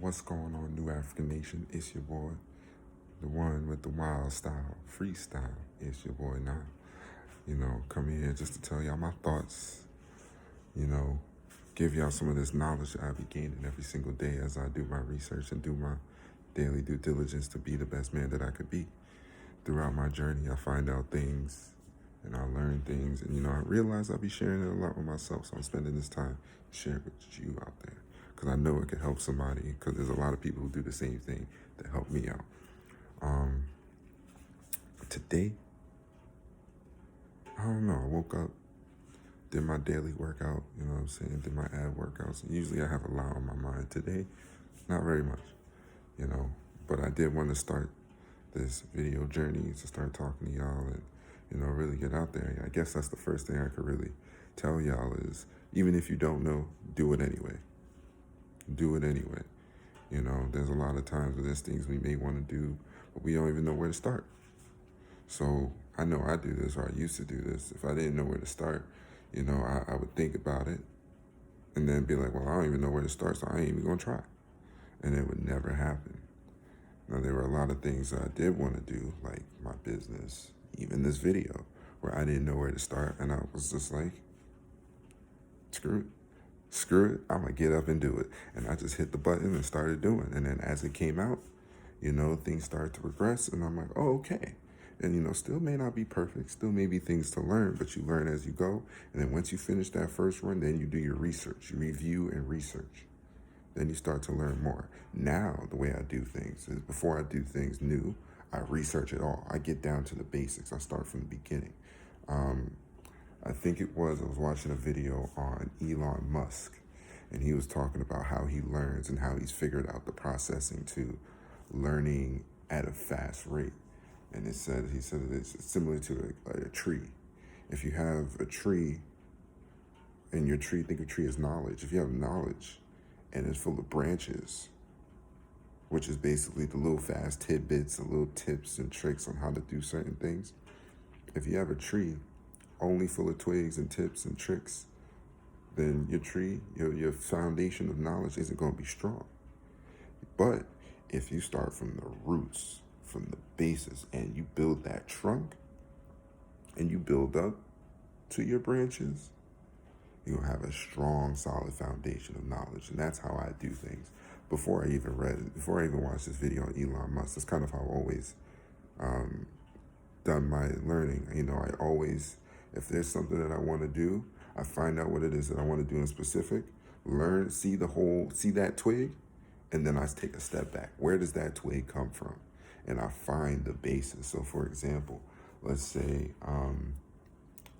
What's going on, New African Nation? It's your boy, the one with the wild style, freestyle. It's your boy now. Come here just to tell y'all my thoughts, you know, give y'all some of this knowledge that I be gaining every single day as I do my research and do my daily due diligence to be the best man that I could be. Throughout my journey, I find out things and I learn things, and I realize I'll be sharing it a lot with myself, so I'm spending this time to share it with you out there. Because I know it could help somebody, because there's a lot of people who do the same thing that help me out. Today, I don't know, I woke up, did my daily workout, did my ab workouts. And usually I have a lot on my mind. Today, not very much, but I did want to start this video journey to start talking to y'all and, really get out there. I guess that's the first thing I could really tell y'all is, even if you don't know, do it anyway. Do it anyway. There's a lot of times where there's things we may want to do, but we don't even know where to start. So I know I do this, or I used to do this. If I didn't know where to start, I would think about it and then be like, well, I don't even know where to start, so I ain't even going to try. And it would never happen. Now, there were a lot of things that I did want to do, like my business, even this video, where I didn't know where to start. And I was just like, screw it, I'm going to get up and do it. And I just hit the button and started doing. And then as it came out, things started to progress. And I'm like, oh, okay. And, still may not be perfect, still may be things to learn, but you learn as you go. And then once you finish that first run, then you do your research, you review and research. Then you start to learn more. Now, the way I do things is before I do things new, I research it all. I get down to the basics. I start from the beginning. I think I was watching a video on Elon Musk, and he was talking about how he learns and how he's figured out the processing to learning at a fast rate. And he said it's similar to a tree. If you have a tree, and your tree, think of tree as knowledge. If you have knowledge, and it's full of branches, which is basically the little fast tidbits, the little tips and tricks on how to do certain things. If you have a tree only full of twigs and tips and tricks, then your tree, your foundation of knowledge isn't going to be strong. But if you start from the roots, from the basis, and you build that trunk, and you build up to your branches, you'll have a strong, solid foundation of knowledge. And that's how I do things. Before I even watched this video on Elon Musk, that's kind of how I've always done my learning. I always, if there's something that I want to do, I find out what it is that I want to do in specific, learn, see that twig, and then I take a step back. Where does that twig come from? And I find the basis. So for example, let's say,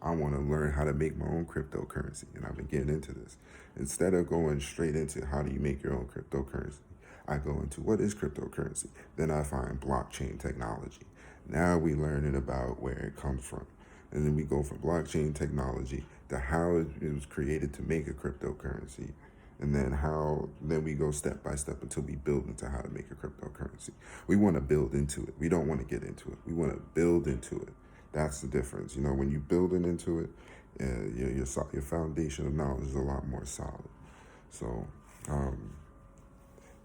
I want to learn how to make my own cryptocurrency, and I've been getting into this. Instead of going straight into how do you make your own cryptocurrency, I go into what is cryptocurrency. Then I find blockchain technology. Now we learning about where it comes from. And then we go from blockchain technology to how it was created to make a cryptocurrency. And then we go step by step until we build into how to make a cryptocurrency. We want to build into it. We don't want to get into it. We want to build into it. That's the difference. When you building into it, your foundation of knowledge is a lot more solid. So,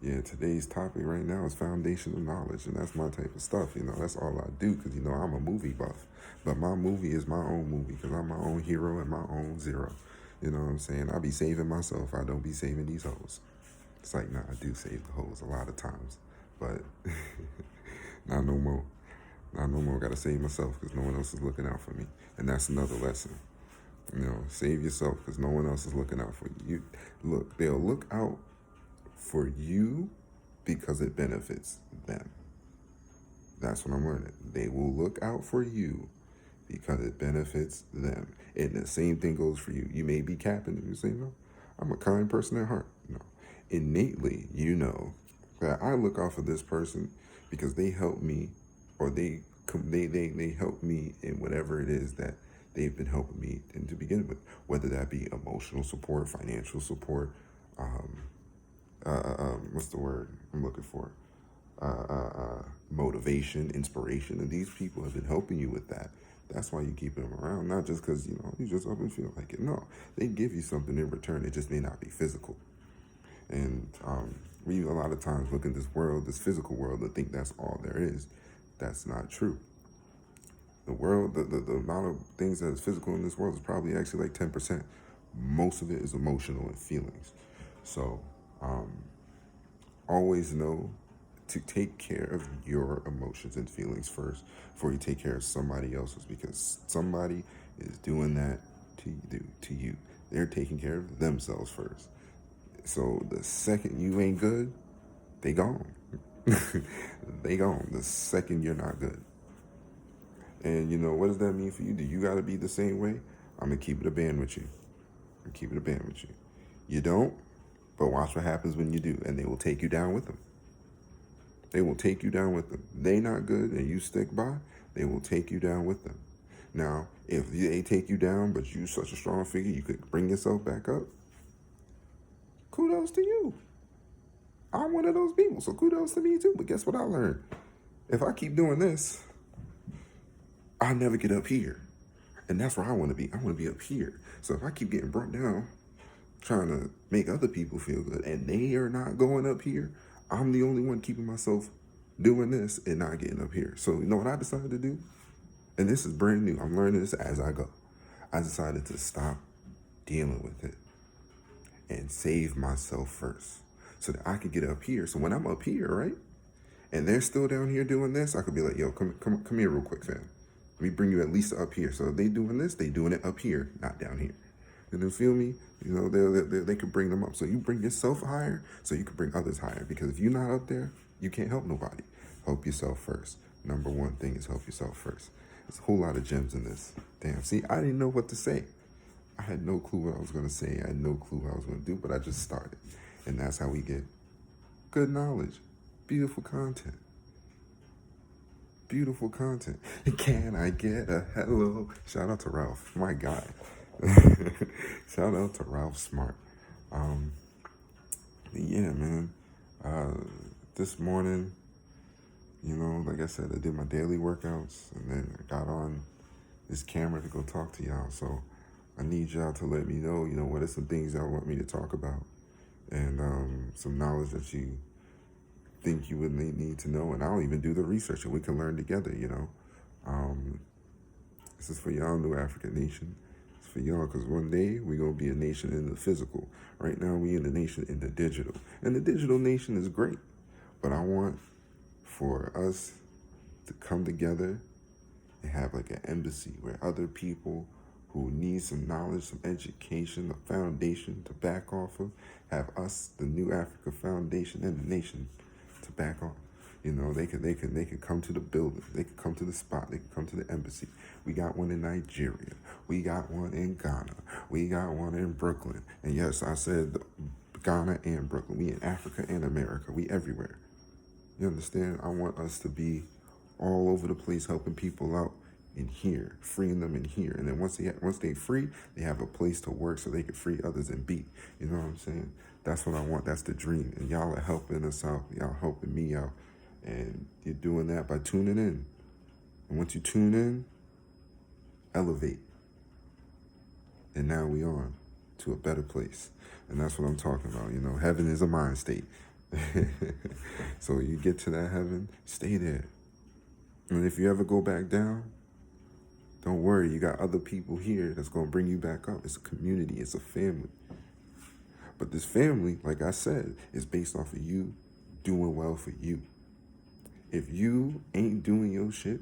today's topic right now is foundational knowledge, and that's my type of stuff. That's all I do because, I'm a movie buff. But my movie is my own movie because I'm my own hero and my own zero. You know what I'm saying? I be saving myself. I don't be saving these hoes. It's like, nah, I do save the hoes a lot of times, but not no more. Not no more. Got to save myself because no one else is looking out for me. And that's another lesson. Save yourself because no one else is looking out for you. Look, they'll look out for you because it benefits them. That's what I'm learning. They will look out for you because it benefits them. And the same thing goes for you. You may be capping and you say, no, I'm a kind person at heart. No. Innately, that I look out for this person because they help me, or they help me in whatever it is that they've been helping me in to begin with, whether that be emotional support, financial support, what's the word I'm looking for? Motivation, inspiration, and these people have been helping you with that. That's why you keep them around, not just because, you just up and feel like it. No, they give you something in return. It just may not be physical. And We a lot of times look in this world, this physical world, and think that's all there is. That's not true. The world, the amount of things that is physical in this world is probably actually like 10%. Most of it is emotional and feelings. So always know to take care of your emotions and feelings first before you take care of somebody else's, because somebody is doing that to you. They're taking care of themselves first. So the second you ain't good, they gone. They gone the second you're not good. And what does that mean for you? Do you got to be the same way? I'm gonna keep it a band with you. I'm keep it a band with you. You don't, but watch what happens when you do, and they will take you down with them. They will take you down with them. They not good, and you stick by. They will take you down with them. Now, if they take you down, but you such a strong figure, you could bring yourself back up. Kudos to you. I'm one of those people, so kudos to me too. But guess what I learned? If I keep doing this, I'll never get up here. And that's where I want to be. I want to be up here. So if I keep getting brought down, trying to make other people feel good, and they are not going up here, I'm the only one keeping myself doing this and not getting up here. So you know what I decided to do? And this is brand new. I'm learning this as I go. I decided to stop dealing with it and save myself first so that I could get up here. So when I'm up here, right, and they're still down here doing this, I could be like, yo, come here real quick, fam. Let me bring you at least up here. So if they doing this, they doing it up here, not down here. You feel me? They could bring them up. So you bring yourself higher so you can bring others higher. Because if you're not up there, you can't help nobody. Help yourself first. Number one thing is help yourself first. There's a whole lot of gems in this. Damn, see, I didn't know what to say. I had no clue what I was going to say. I had no clue what I was going to do, but I just started. And that's how we get good knowledge, beautiful content. Beautiful content. Can I get a hello? Shout out to Ralph, my guy. Shout out to Ralph Smart. Yeah, man. This morning, like I said, I did my daily workouts, and then I got on this camera to go talk to y'all. So I need y'all to let me know, what are some things y'all want me to talk about, and some knowledge that you think you would need to know, and I'll even do the research, and we can learn together. This is for y'all, New African Nation. It's for y'all, because one day we're gonna be a nation in the physical. Right now we in the nation in the digital, and the digital nation is great, but I want for us to come together and have like an embassy where other people who need some knowledge, some education, a foundation to back off of, have us, the New Africa Foundation and the nation, to back off. They could come to the building. They could come to the spot. They could come to the embassy. We got one in Nigeria. We got one in Ghana. We got one in Brooklyn. And yes, I said Ghana and Brooklyn. We in Africa and America. We everywhere. You understand? I want us to be all over the place helping people out in here, freeing them in here. And then once they free, they have a place to work so they can free others and be. You know what I'm saying? That's what I want. That's the dream. And y'all are helping us out. Y'all helping me out. And you're doing that by tuning in. And once you tune in, elevate. And now we on to a better place. And that's what I'm talking about. Heaven is a mind state. So you get to that heaven, stay there. And if you ever go back down, don't worry, you got other people here that's going to bring you back up. It's a community, it's a family. But this family, like I said, is based off of you doing well for you. If you ain't doing your shit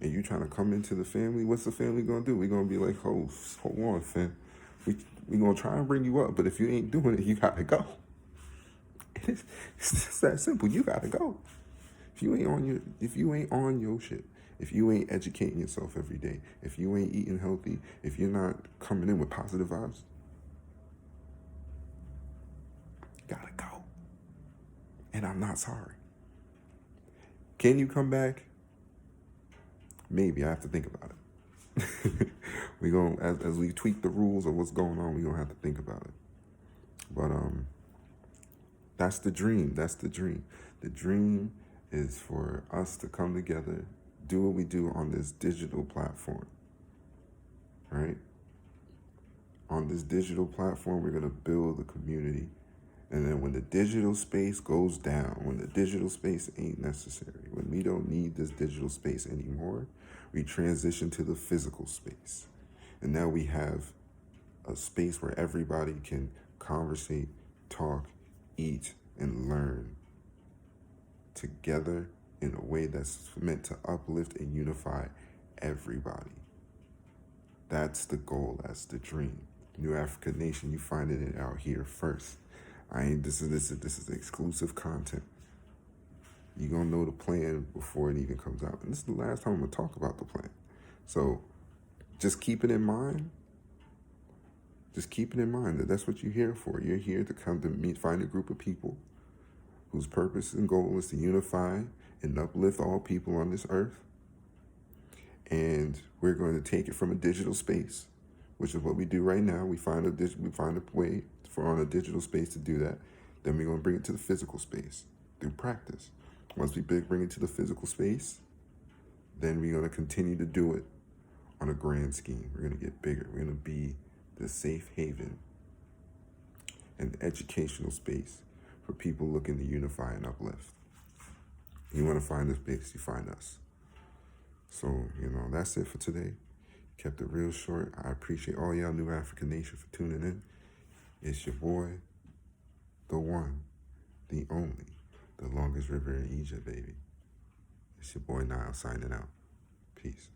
and you trying to come into the family, what's the family going to do? We're going to be like, hold on, fam. We going to try and bring you up, but if you ain't doing it, you got to go. It's just that simple. You got to go. If you ain't on your shit, if you ain't educating yourself every day, if you ain't eating healthy, if you're not coming in with positive vibes, you gotta go. And I'm not sorry. Can you come back? Maybe. I have to think about it. We gonna as we tweak the rules of what's going on, we gonna have to think about it. But that's the dream. That's the dream. The dream is for us to come together, do what we do on this digital platform, right? On this digital platform, we're going to build a community, And then when the digital space goes down, when the digital space ain't necessary, when we don't need this digital space anymore, we transition to the physical space. And now we have a space where everybody can conversate, talk, eat, and learn together in a way that's meant to uplift and unify everybody. That's the goal. That's the dream. New African Nation, you finding it out here first. This is exclusive content. You're gonna know the plan before it even comes out. And this is the last time I'm gonna talk about the plan. So just keep it in mind. Just keep it in mind that that's what you're here for. You're here to come to meet, find a group of people whose purpose and goal is to unify and uplift all people on this earth. And we're going to take it from a digital space, which is what we do right now. We find a way for on a digital space to do that. Then we're going to bring it to the physical space through practice. Once we bring it to the physical space, then we're going to continue to do it on a grand scheme. We're going to get bigger. We're going to be the safe haven and educational space for people looking to unify and uplift. You want to find this space, you find us. So, that's it for today. Kept it real short. I appreciate all y'all New African Nation for tuning in. It's your boy, the one, the only, the longest river in Egypt, baby. It's your boy Nile signing out. Peace.